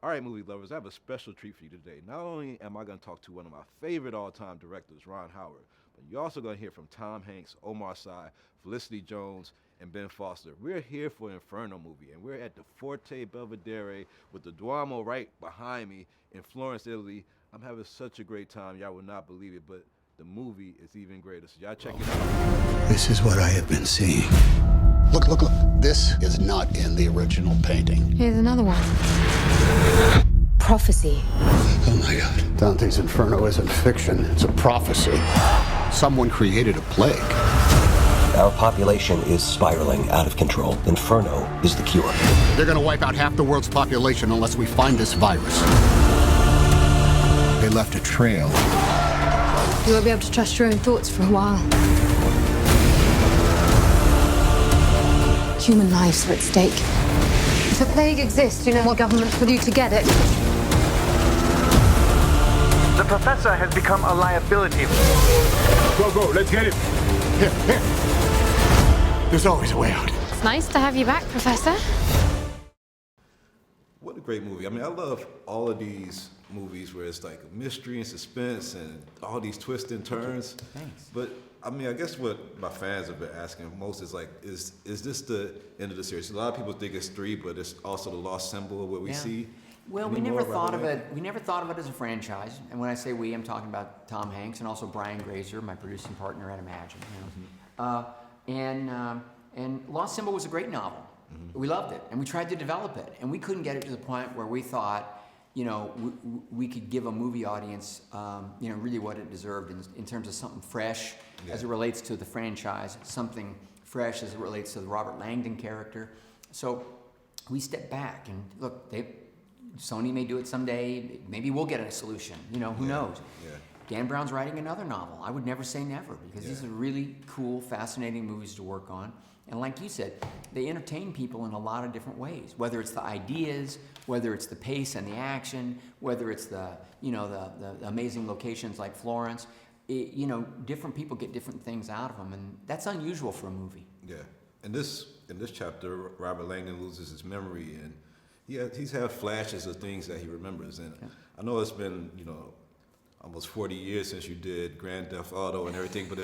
All right, movie lovers, I have a special treat for you today. Not only am I going to talk to one of my favorite all-time directors, Ron Howard, but you're also going to hear from Tom Hanks, Omar Sy, Felicity Jones, and Ben Foster. We're here for Inferno movie, and we're at the Forte Belvedere with the Duomo right behind me in Florence, Italy. I'm having such a great time. Y'all will not believe it, but the movie is even greater. So y'all check it out. This is what I have been seeing. Look, look, look. This is not in the original painting. Here's another one. Prophecy. Oh my God. Dante's Inferno isn't fiction, it's a prophecy. Someone created a plague. Our population is spiraling out of control. Inferno is the cure. They're gonna wipe out half the world's population unless we find this virus. They left a trail. You won't be able to trust your own thoughts for a while. Human lives are at stake. If a plague exists, you know what governments will do to get it. The professor has become a liability. Go, let's get him. Here. There's always a way out. It's nice to have you back, Professor. What a great movie. I mean, I love all of these movies where it's like mystery and suspense and all these twists and turns. Thanks. But I mean, I guess what my fans have been asking most is like, is this the end of the series? A lot of people think it's 3, but it's also the lost symbol of what we see. Well, we never thought of it. We never thought of it as a franchise. And when I say we, I'm talking about Tom Hanks and also Brian Grazer, my producing partner at Imagine. And Lost Symbol was a great novel. Mm-hmm. We loved it, and we tried to develop it, and we couldn't get it to the point where we thought, we could give a movie audience, really what it deserved in terms of something fresh as it relates to the franchise, something fresh as it relates to the Robert Langdon character. So we stepped back and look, Sony may do it someday. Maybe we'll get a solution. Who knows? Yeah. Dan Brown's writing another novel. I would never say never because these are really cool, fascinating movies to work on. And like you said, they entertain people in a lot of different ways. Whether it's the ideas, whether it's the pace and the action, whether it's the amazing locations like Florence. Different people get different things out of them, and that's unusual for a movie. Yeah. In this chapter, Robert Langdon loses his memory, and he's had flashes of things that he remembers. And I know it's been almost 40 years since you did Grand Theft Auto and everything. But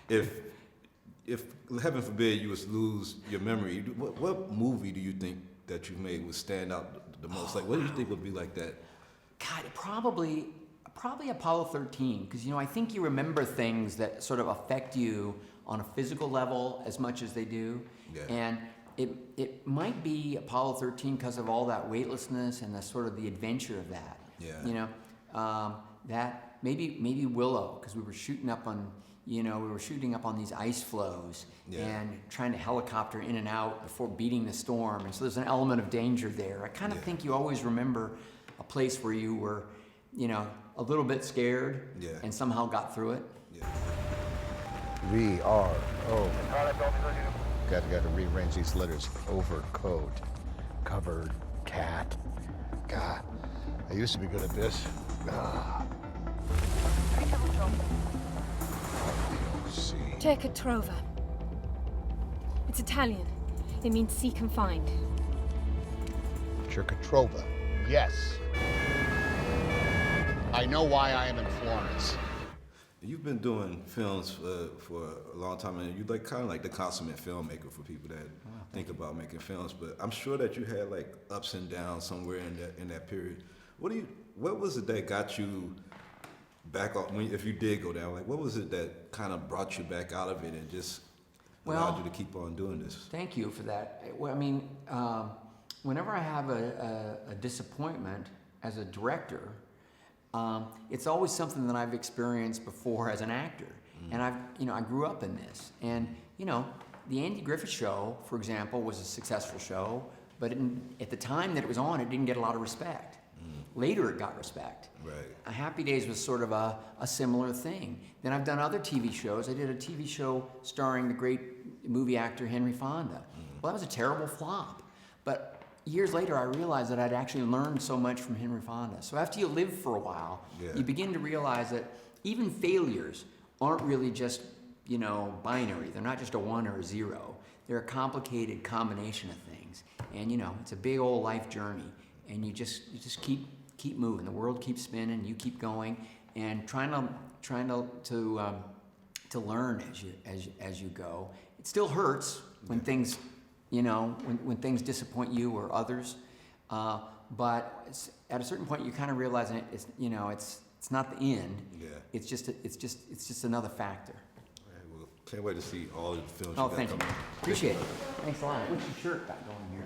if heaven forbid you was to lose your memory, what movie do you think that you've made would stand out the most? Like, what do you think would be like that? God, probably Apollo 13, because I think you remember things that sort of affect you on a physical level as much as they do. Yeah. And it might be Apollo 13 because of all that weightlessness and the sort of the adventure of that. Yeah. That maybe Willow, because we were shooting up on these ice floes and trying to helicopter in and out before beating the storm, and so there's an element of danger there. I kind of think you always remember a place where you were, a little bit scared and somehow got through it. Yeah. VRO. Got to rearrange these letters. Overcoat, covered, cat. God, I used to be good at this. Cerca Trova. It's Italian. It means seek and find. Cerca Trova. Yes. I know why I am in Florence. You've been doing films for a long time, and you're kind of like the consummate filmmaker for people that think about making films. But I'm sure that you had like ups and downs somewhere in that period. What was it that got you back up? If you did go down, like what was it that kind of brought you back out of it and just allowed you to keep on doing this? Thank you for that. Well, I mean, whenever I have a disappointment as a director. It's always something that I've experienced before as an actor, and I grew up in this. And the Andy Griffith Show, for example, was a successful show, but at the time that it was on, it didn't get a lot of respect. Later, it got respect. Right. Happy Days was sort of a similar thing. Then I've done other TV shows. I did a TV show starring the great movie actor Henry Fonda. Well, that was a terrible flop, but years later, I realized that I'd actually learned so much from Henry Fonda. So after you live for a while, you begin to realize that even failures aren't really just, binary. They're not just a 1 or a 0. They're a complicated combination of things. And, it's a big old life journey. and you just keep moving. The world keeps spinning, you keep going, and trying to learn as you go. It still hurts when things, when things disappoint you or others, but at a certain point you kind of realize it's not the end. Yeah. It's just another factor. All right, well, can't wait to see all of the films. Oh, you got thank you. coming. Appreciate it. Thanks a lot. What's your shirt got going here?